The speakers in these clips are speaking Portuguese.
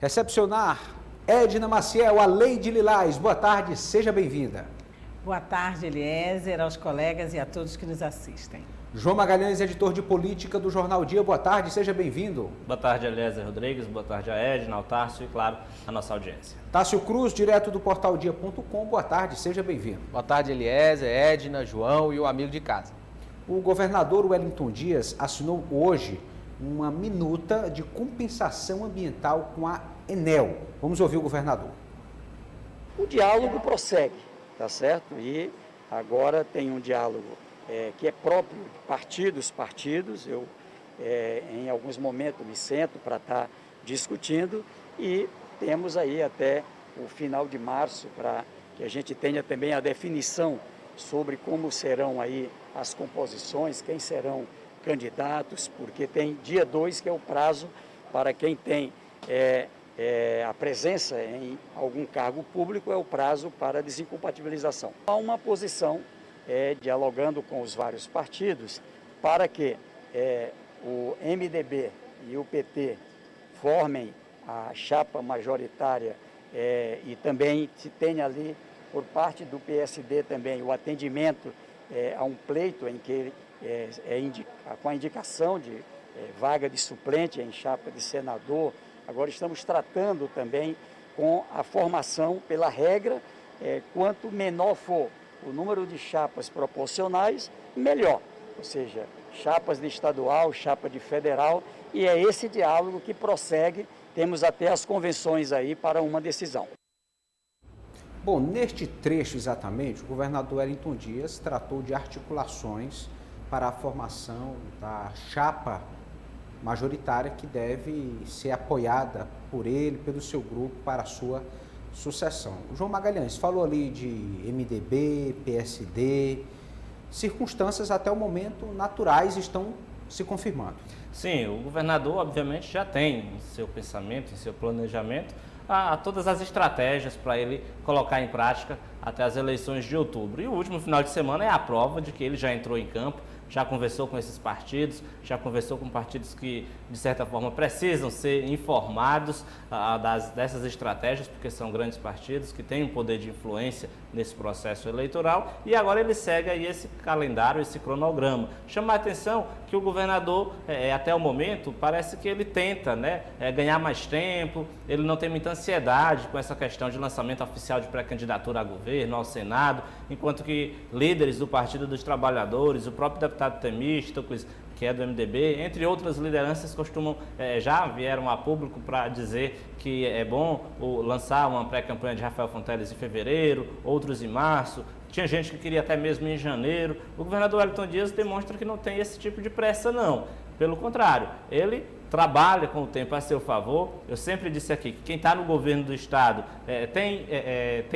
Recepcionar Edna Maciel, a Lei de Lilás. Boa tarde, seja bem-vinda. Boa tarde, Eliezer, aos colegas e a todos que nos assistem. João Magalhães, editor de política do Jornal Dia. Boa tarde, seja bem-vindo. Boa tarde, Eliezer Rodrigues. Boa tarde a Edna, ao Tárcio e, claro, a nossa audiência. Tássio Cruz, direto do portaldia.com. Boa tarde, seja bem-vindo. Boa tarde, Eliezer, Edna, João e o amigo de casa. O governador Wellington Dias assinou hoje uma minuta de compensação ambiental com a Enel. Vamos ouvir o governador. O diálogo prossegue, tá certo? E agora tem um diálogo que é próprio de partidos. Eu, em alguns momentos, me sento para estar discutindo e temos aí até o final de março para que a gente tenha também a definição sobre como serão aí as composições, quem serão candidatos, porque tem dia 2 que é o prazo para quem tem a presença em algum cargo público, é o prazo para desincompatibilização. Há uma posição dialogando com os vários partidos para que o MDB e o PT formem a chapa majoritária e também se tenha ali por parte do PSD também o atendimento a um pleito em que com a indicação de vaga de suplente em chapa de senador. Agora estamos tratando também com a formação pela regra, quanto menor for o número de chapas proporcionais, melhor. Ou seja, chapas de estadual, chapa de federal, e é esse diálogo que prossegue. Temos até as convenções aí para uma decisão. Bom, neste trecho exatamente, o governador Wellington Dias tratou de articulações para a formação da chapa majoritária que deve ser apoiada por ele, pelo seu grupo, para a sua sucessão. O João Magalhães falou ali de MDB, PSD, circunstâncias até o momento naturais estão se confirmando. Sim, o governador obviamente já tem em seu pensamento, em seu planejamento, todas as estratégias para ele colocar em prática até as eleições de outubro. E o último final de semana é a prova de que ele já entrou em campo, já conversou com esses partidos, já conversou com partidos que, de certa forma, precisam ser informados dessas estratégias, porque são grandes partidos que têm um poder de influência nesse processo eleitoral, e agora ele segue aí esse calendário, esse cronograma. Chama a atenção que o governador, até o momento, parece que ele tenta ganhar mais tempo, ele não tem muita ansiedade com essa questão de lançamento oficial de pré-candidatura a governo, ao Senado, enquanto que líderes do Partido dos Trabalhadores, o próprio deputado Temístocles, que é do MDB, entre outras lideranças, já vieram a público para dizer que é bom lançar uma pré-campanha de Rafael Fonteles em fevereiro, outros em março. Tinha gente que queria até mesmo em janeiro. O governador Wellington Dias demonstra que não tem esse tipo de pressa, não. Pelo contrário, ele trabalha com o tempo a seu favor. Eu sempre disse aqui que quem está no governo do Estado tem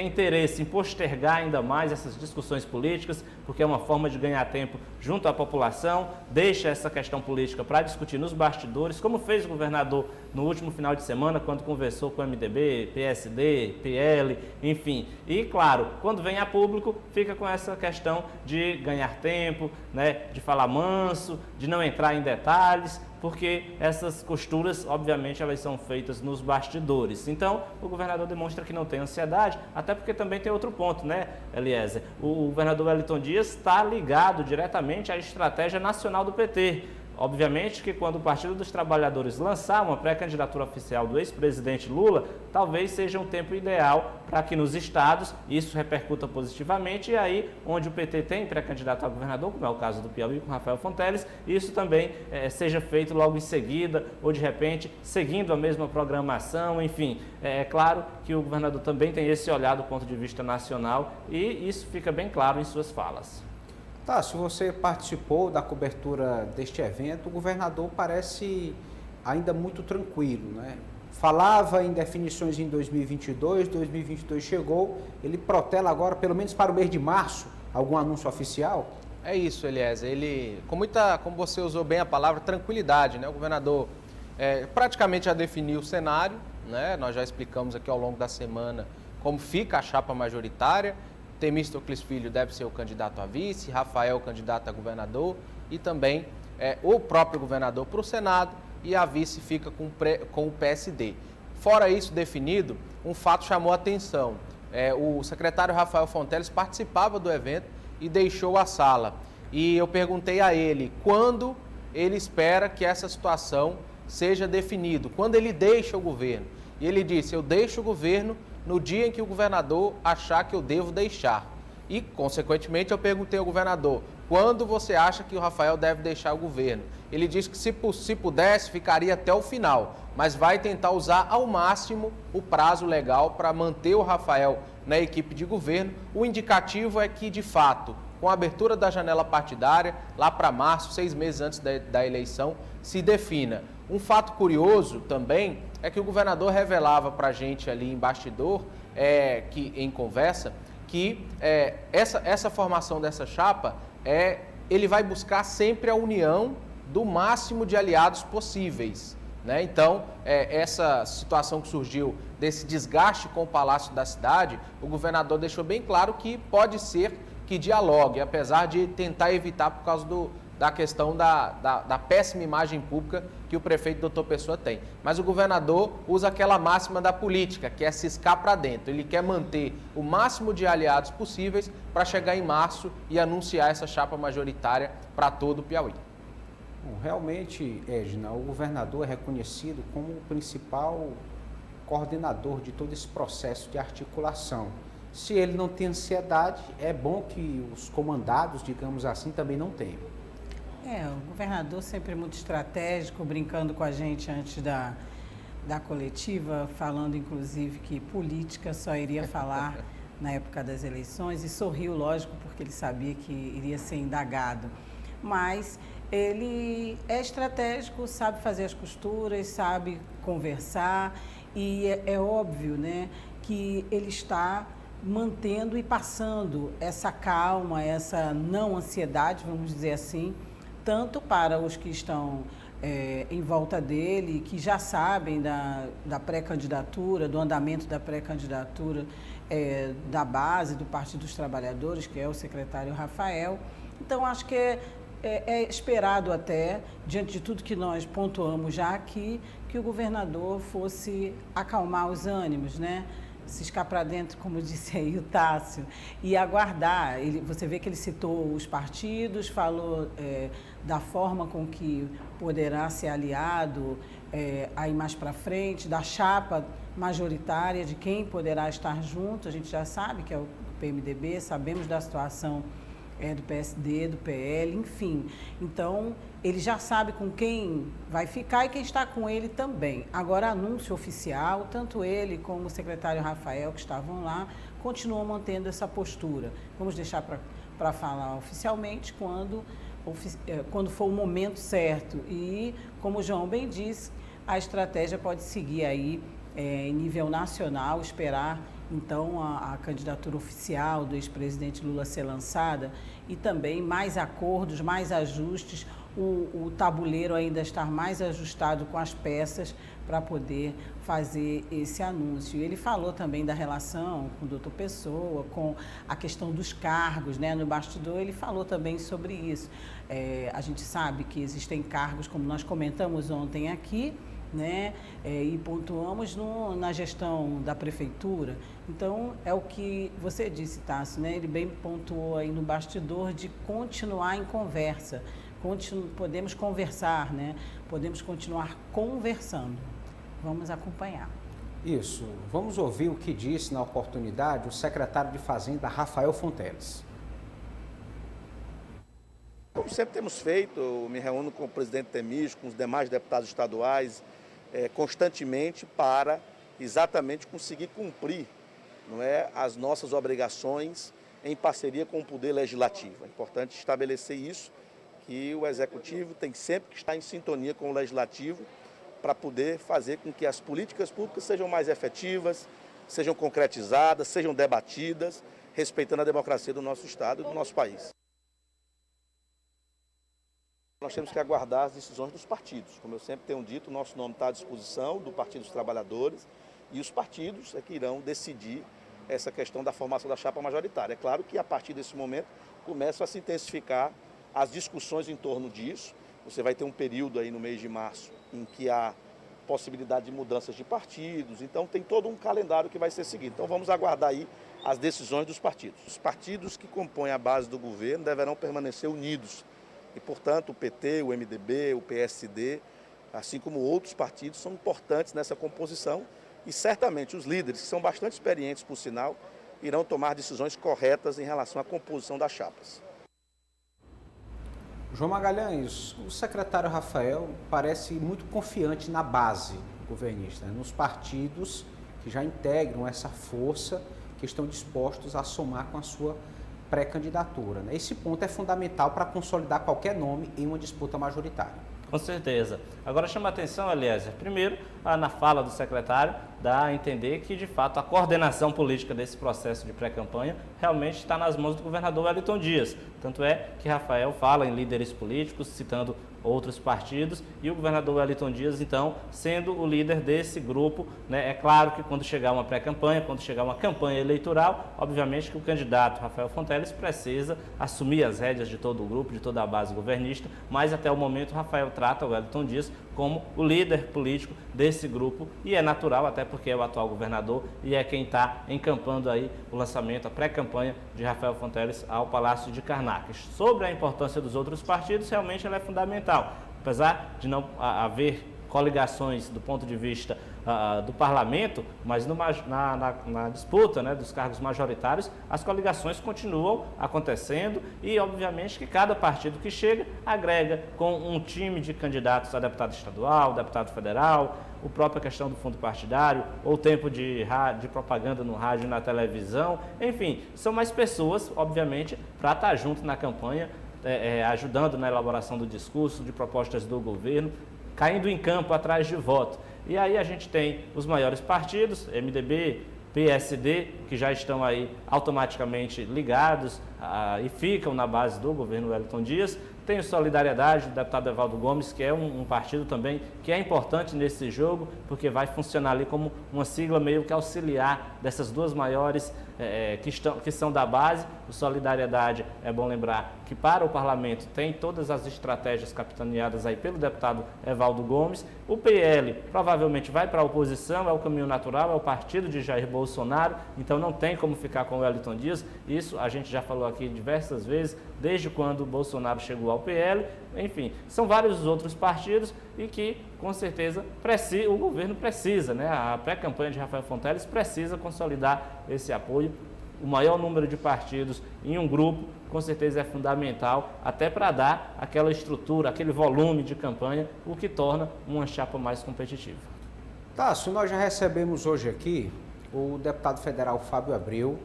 interesse em postergar ainda mais essas discussões políticas, porque é uma forma de ganhar tempo junto à população, deixa essa questão política para discutir nos bastidores, como fez o governador no último final de semana, quando conversou com o MDB, PSD, PL, enfim. E, claro, quando vem a público, fica com essa questão de ganhar tempo, de falar manso, de não entrar em detalhes, porque essas costuras, obviamente, elas são feitas nos bastidores. Então, o governador demonstra que não tem ansiedade, até porque também tem outro ponto, Eliezer? O governador Wellington Dias está ligado diretamente à estratégia nacional do PT. Obviamente que quando o Partido dos Trabalhadores lançar uma pré-candidatura oficial do ex-presidente Lula, talvez seja um tempo ideal para que nos estados isso repercuta positivamente, e aí onde o PT tem pré-candidato a governador, como é o caso do Piauí com Rafael Fonteles, isso também seja feito logo em seguida, ou de repente seguindo a mesma programação, enfim. É claro que o governador também tem esse olhar do ponto de vista nacional, e isso fica bem claro em suas falas. Tá, se você participou da cobertura deste evento, o governador parece ainda muito tranquilo, Falava em definições em 2022 chegou, ele protela agora, pelo menos para o mês de março, algum anúncio oficial? É isso, Eliezer, ele, como você usou bem a palavra, tranquilidade, O governador praticamente já definiu o cenário, Nós já explicamos aqui ao longo da semana como fica a chapa majoritária. Temístocles Filho deve ser o candidato a vice, Rafael candidato a governador e também o próprio governador para o Senado, e a vice fica com o PSD. Fora isso definido, um fato chamou a atenção. O secretário Rafael Fonteles participava do evento e deixou a sala. E eu perguntei a ele quando ele espera que essa situação seja definida, quando ele deixa o governo. E ele disse, eu deixo o governo no dia em que o governador achar que eu devo deixar. E, consequentemente, eu perguntei ao governador, quando você acha que o Rafael deve deixar o governo? Ele disse que se pudesse, ficaria até o final, mas vai tentar usar ao máximo o prazo legal para manter o Rafael na equipe de governo. O indicativo é que, de fato, com a abertura da janela partidária, lá para março, 6 meses antes da eleição, se defina. Um fato curioso também é que o governador revelava para a gente ali em bastidor, em conversa, que essa formação dessa chapa, ele vai buscar sempre a união do máximo de aliados possíveis, né? Então, essa situação que surgiu desse desgaste com o Palácio da Cidade, o governador deixou bem claro que pode ser que dialogue, apesar de tentar evitar por causa da questão da péssima imagem pública que o prefeito Doutor Pessoa tem. Mas o governador usa aquela máxima da política, que é ciscar para dentro. Ele quer manter o máximo de aliados possíveis para chegar em março e anunciar essa chapa majoritária para todo o Piauí. Bom, realmente, Edna, o governador é reconhecido como o principal coordenador de todo esse processo de articulação. Se ele não tem ansiedade, é bom que os comandados, digamos assim, também não tenham. O governador sempre muito estratégico, brincando com a gente antes da coletiva, falando inclusive que política só iria falar na época das eleições e sorriu, lógico, porque ele sabia que iria ser indagado. Mas ele é estratégico, sabe fazer as costuras, sabe conversar e é óbvio, né, que ele está mantendo e passando essa calma, essa não ansiedade, vamos dizer assim, tanto para os que estão em volta dele, que já sabem da pré-candidatura, do andamento da pré-candidatura da base do Partido dos Trabalhadores, que é o secretário Rafael. Então, acho que é esperado até, diante de tudo que nós pontuamos já aqui, que o governador fosse acalmar os ânimos, né? Ciscar para dentro, como disse aí o Tássio, e aguardar. Você vê que ele citou os partidos, falou da forma com que poderá ser aliado aí mais para frente, da chapa majoritária, de quem poderá estar junto. A gente já sabe que é o PMDB, sabemos da situação do PSD, do PL, enfim. Então, ele já sabe com quem vai ficar e quem está com ele também. Agora, anúncio oficial, tanto ele como o secretário Rafael, que estavam lá, continuam mantendo essa postura. Vamos deixar para falar oficialmente quando for o momento certo. E, como o João bem disse, a estratégia pode seguir aí em nível nacional, esperar então a candidatura oficial do ex-presidente Lula ser lançada e também mais acordos, mais ajustes, o tabuleiro ainda estar mais ajustado com as peças para poder fazer esse anúncio. E ele falou também da relação com o doutor Pessoa, com a questão dos cargos, né? No bastidor ele falou também sobre isso. A gente sabe que existem cargos, como nós comentamos ontem aqui, né? E pontuamos na gestão da prefeitura. Então, é o que você disse, Tássio, né? Ele bem pontuou aí no bastidor de continuar em conversa. Podemos conversar, né? Podemos continuar conversando. Vamos acompanhar. Isso. Vamos ouvir o que disse na oportunidade o secretário de Fazenda, Rafael Fonteles. Como sempre temos feito, eu me reúno com o presidente Temis, com os demais deputados estaduais, constantemente para exatamente conseguir cumprir, não é, as nossas obrigações em parceria com o Poder Legislativo. É importante estabelecer isso, que o Executivo tem sempre que estar em sintonia com o Legislativo para poder fazer com que as políticas públicas sejam mais efetivas, sejam concretizadas, sejam debatidas, respeitando a democracia do nosso Estado e do nosso país. Nós temos que aguardar as decisões dos partidos. Como eu sempre tenho dito, o nosso nome está à disposição do Partido dos Trabalhadores e os partidos é que irão decidir essa questão da formação da chapa majoritária. É claro que a partir desse momento começam a se intensificar as discussões em torno disso. Você vai ter um período aí no mês de março em que há possibilidade de mudanças de partidos. Então tem todo um calendário que vai ser seguido. Então vamos aguardar aí as decisões dos partidos. Os partidos que compõem a base do governo deverão permanecer unidos. E, portanto, o PT, o MDB, o PSD, assim como outros partidos, são importantes nessa composição. E certamente os líderes, que são bastante experientes, por sinal, irão tomar decisões corretas em relação à composição das chapas. João Magalhães, o secretário Rafael parece muito confiante na base governista, né? Nos partidos que já integram essa força, que estão dispostos a somar com a sua pré-candidatura, né? Esse ponto é fundamental para consolidar qualquer nome em uma disputa majoritária. Com certeza. Agora chama a atenção, Eliezer, primeiro, na fala do secretário, dá a entender que, de fato, a coordenação política desse processo de pré-campanha realmente está nas mãos do governador Wellington Dias. Tanto é que Rafael fala em líderes políticos, citando outros partidos, e o governador Wellington Dias, então, sendo o líder desse grupo, né? É claro que quando chegar uma pré-campanha, quando chegar uma campanha eleitoral, obviamente que o candidato Rafael Fonteles precisa assumir as rédeas de todo o grupo, de toda a base governista, mas até o momento Rafael trata o Wellington Dias como o líder político desse grupo, e é natural, até porque é o atual governador e é quem está encampando aí o lançamento, a pré-campanha de Rafael Fonteles ao Palácio de Carnacas. Sobre a importância dos outros partidos, realmente ela é fundamental, apesar de não haver coligações do ponto de vista do parlamento, mas na disputa, né, dos cargos majoritários, as coligações continuam acontecendo e, obviamente, que cada partido que chega agrega com um time de candidatos a deputado estadual, deputado federal, a própria questão do fundo partidário, ou tempo de propaganda no rádio e na televisão, enfim, são mais pessoas, obviamente, para estar junto na campanha, ajudando na elaboração do discurso, de propostas do governo, caindo em campo atrás de voto. E aí a gente tem os maiores partidos, MDB, PSD, que já estão aí automaticamente ligados e ficam na base do governo Wellington Dias. Tem o Solidariedade, do deputado Evaldo Gomes, que é um partido também que é importante nesse jogo, porque vai funcionar ali como uma sigla meio que auxiliar dessas duas maiores que são da base. O Solidariedade, é bom lembrar que para o parlamento tem todas as estratégias capitaneadas aí pelo deputado Evaldo Gomes. O PL provavelmente vai para a oposição, é o caminho natural, é o partido de Jair Bolsonaro, então não tem como ficar com o Wellington Dias. Isso a gente já falou aqui diversas vezes, desde quando o Bolsonaro chegou ao PL. Enfim, são vários outros partidos e que, com certeza, o governo precisa, né? A pré-campanha de Rafael Fonteles precisa consolidar esse apoio. O maior número de partidos em um grupo, com certeza, é fundamental, até para dar aquela estrutura, aquele volume de campanha, o que torna uma chapa mais competitiva. Tássio, nós já recebemos hoje aqui o deputado federal Fábio Abreu.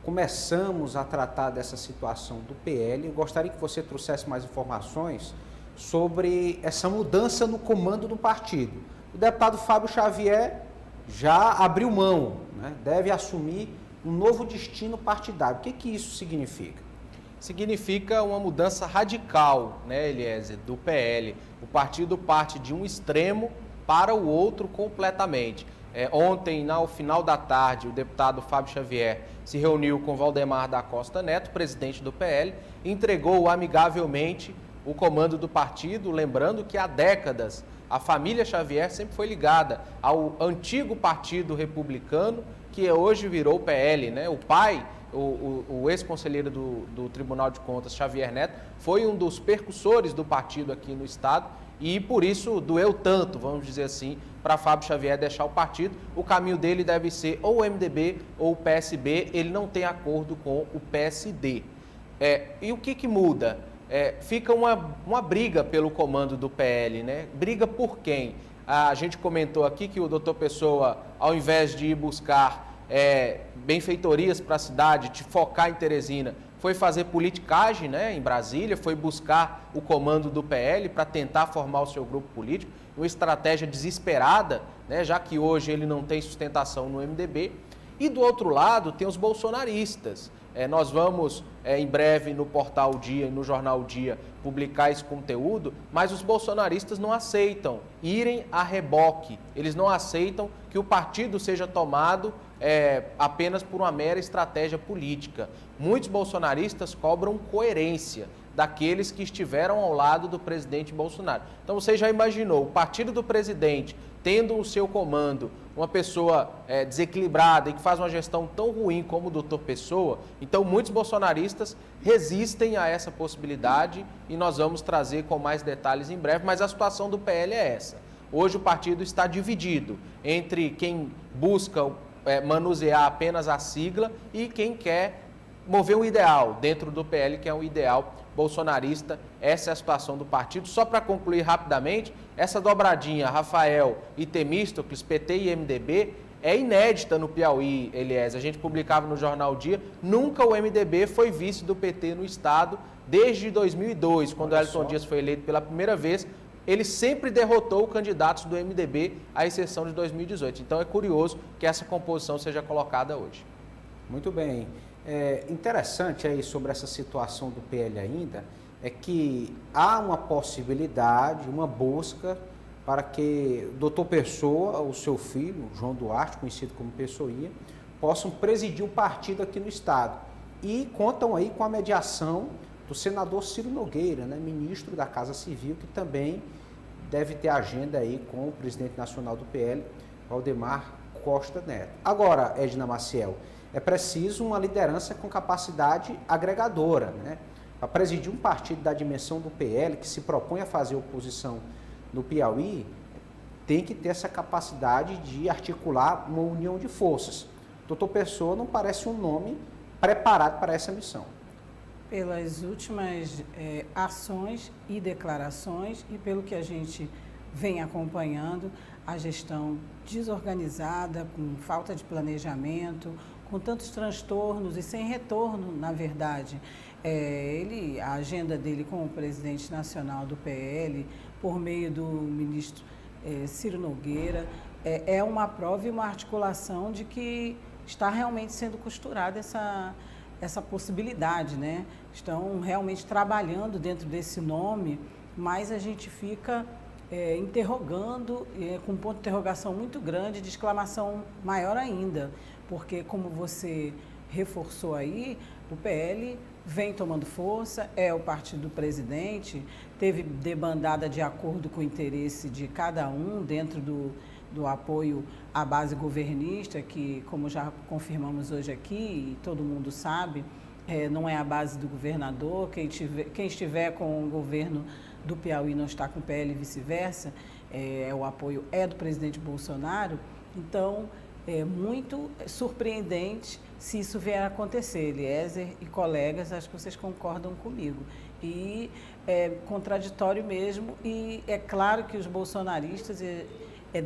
Começamos a tratar dessa situação do PL. Eu gostaria que você trouxesse mais informações sobre essa mudança no comando do partido. O deputado Fábio Xavier já abriu mão, né? Deve assumir um novo destino partidário. O que isso significa? Significa uma mudança radical, né, Eliezer, do PL. O partido parte de um extremo para o outro completamente. Ontem, no final da tarde, o deputado Fábio Xavier se reuniu com Valdemar da Costa Neto, presidente do PL, e entregou amigavelmente o comando do partido, lembrando que há décadas a família Xavier sempre foi ligada ao antigo Partido Republicano, que hoje virou o PL, né? O pai, o ex-conselheiro do Tribunal de Contas, Xavier Neto, foi um dos percussores do partido aqui no estado e por isso doeu tanto, vamos dizer assim, para Fábio Xavier deixar o partido. O caminho dele deve ser ou o MDB ou o PSB, ele não tem acordo com o PSD. E o que muda? Fica uma briga pelo comando do PL, né? Briga por quem? A gente comentou aqui que o doutor Pessoa, ao invés de ir buscar benfeitorias para a cidade, de focar em Teresina, foi fazer politicagem, né, em Brasília, foi buscar o comando do PL para tentar formar o seu grupo político, uma estratégia desesperada, né, já que hoje ele não tem sustentação no MDB. E do outro lado tem os bolsonaristas. Nós vamos, em breve, no Portal Dia e no Jornal Dia, publicar esse conteúdo, mas os bolsonaristas não aceitam irem a reboque. Eles não aceitam que o partido seja tomado apenas por uma mera estratégia política. Muitos bolsonaristas cobram coerência daqueles que estiveram ao lado do presidente Bolsonaro. Então você já imaginou o partido do presidente tendo o seu comando uma pessoa desequilibrada e que faz uma gestão tão ruim como o doutor Pessoa, então muitos bolsonaristas resistem a essa possibilidade e nós vamos trazer com mais detalhes em breve, mas a situação do PL é essa. Hoje o partido está dividido entre quem busca manusear apenas a sigla e quem quer mover um ideal dentro do PL, que é um ideal bolsonarista. Essa é a situação do partido. Só para concluir rapidamente, essa dobradinha Rafael e Temístocles, PT e MDB, é inédita no Piauí, Eliezer. A gente publicava no Jornal Dia, nunca o MDB foi vice do PT no estado, desde 2002, quando o Wellington Dias foi eleito pela primeira vez. Ele sempre derrotou candidatos do MDB, à exceção de 2018. Então é curioso que essa composição seja colocada hoje. Muito bem. Interessante aí sobre essa situação do PL ainda, é que há uma possibilidade, uma busca para que o doutor Pessoa, o seu filho, João Duarte, conhecido como Pessoinha, possam presidir o partido aqui no estado. E contam aí com a mediação do senador Ciro Nogueira, né, ministro da Casa Civil, que também deve ter agenda aí com o presidente nacional do PL, Valdemar Costa Neto. Agora, Edna Maciel, é preciso uma liderança com capacidade agregadora, né? Para presidir um partido da dimensão do PL, que se propõe a fazer oposição no Piauí, tem que ter essa capacidade de articular uma união de forças. Doutor Pessoa não parece um nome preparado para essa missão. Pelas últimas ações e declarações e pelo que a gente vem acompanhando, a gestão desorganizada, com falta de planejamento, com tantos transtornos e sem retorno, na verdade. A agenda dele com o presidente nacional do PL, por meio do ministro Ciro Nogueira, é uma prova e uma articulação de que está realmente sendo costurada essa possibilidade, né? Estão realmente trabalhando dentro desse nome, mas a gente fica interrogando, com um ponto de interrogação muito grande, de exclamação maior ainda, porque, como você reforçou aí, o PL vem tomando força, é o partido do presidente, teve debandada de acordo com o interesse de cada um dentro do apoio à base governista, que, como já confirmamos hoje aqui, e todo mundo sabe, não é a base do governador. Quem estiver com o governo do Piauí não está com o PL e vice-versa, o apoio é do presidente Bolsonaro. Então, é muito surpreendente se isso vier a acontecer. Eliezer e colegas, acho que vocês concordam comigo. E é contraditório mesmo, e é claro que os bolsonaristas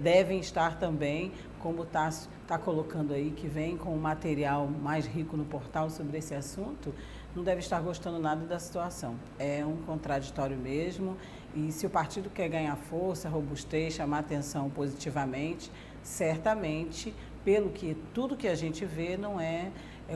devem estar também, como está colocando aí, que vem com um material mais rico no portal sobre esse assunto, não deve estar gostando nada da situação. É um contraditório mesmo, e se o partido quer ganhar força, robustez, chamar atenção positivamente, certamente, tudo que a gente vê, não é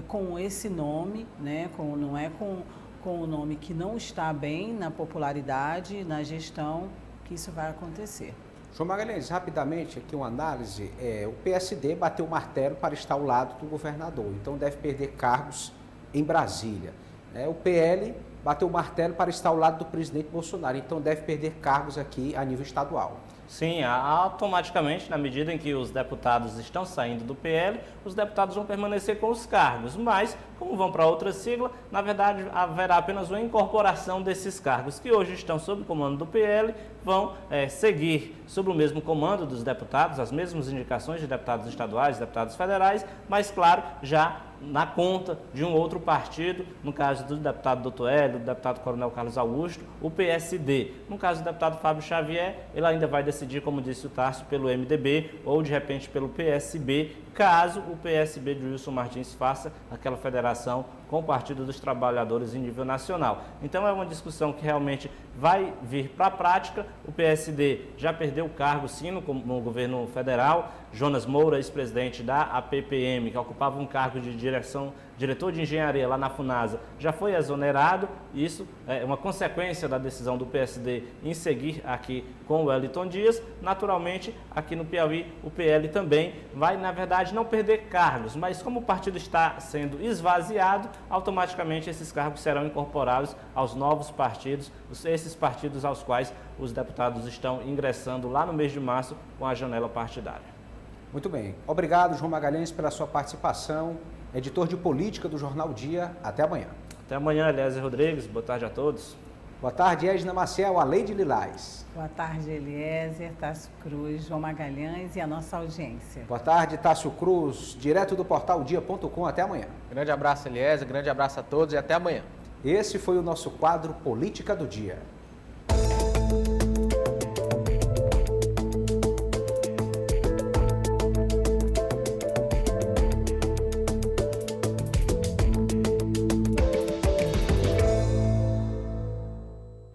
com esse nome, né? Não é com o nome que não está bem na popularidade, na gestão, que isso vai acontecer. João Magalhães, rapidamente aqui uma análise. O PSD bateu o martelo para estar ao lado do governador, então deve perder cargos em Brasília. O PL bateu o martelo para estar ao lado do presidente Bolsonaro, então deve perder cargos aqui a nível estadual. Sim, automaticamente, na medida em que os deputados estão saindo do PL, os deputados vão permanecer com os cargos, mas, como vão para outra sigla, na verdade haverá apenas uma incorporação desses cargos, que hoje estão sob o comando do PL, vão seguir sob o mesmo comando dos deputados, as mesmas indicações de deputados estaduais, deputados federais, mas, claro, já na conta de um outro partido, no caso do deputado Dr. Hélio, do deputado Coronel Carlos Augusto, o PSD. No caso do deputado Fábio Xavier, ele ainda vai decidir, como disse o Tarso, pelo MDB ou, de repente, pelo PSB, caso o PSB de Wilson Martins faça aquela federação com o Partido dos Trabalhadores em nível nacional. Então é uma discussão que realmente vai vir para a prática. O PSD já perdeu o cargo, sim, no governo federal. Jonas Moura, ex-presidente da APPM, que ocupava um cargo de diretor de engenharia lá na FUNASA, já foi exonerado. Isso é uma consequência da decisão do PSD em seguir aqui com o Wellington Dias. Naturalmente, aqui no Piauí, o PL também vai, na verdade, não perder cargos, mas como o partido está sendo esvaziado, automaticamente esses cargos serão incorporados aos novos partidos, esses partidos aos quais os deputados estão ingressando lá no mês de março com a janela partidária. Muito bem. Obrigado, João Magalhães, pela sua participação. Editor de Política do Jornal Dia. Até amanhã. Até amanhã, Eliezer Rodrigues. Boa tarde a todos. Boa tarde, Edna Maciel, a Lei de Lilás. Boa tarde, Eliezer, Tássio Cruz, João Magalhães e a nossa audiência. Boa tarde, Tássio Cruz, direto do portal dia.com. Até amanhã. Grande abraço, Eliezer, grande abraço a todos e até amanhã. Esse foi o nosso quadro Política do Dia.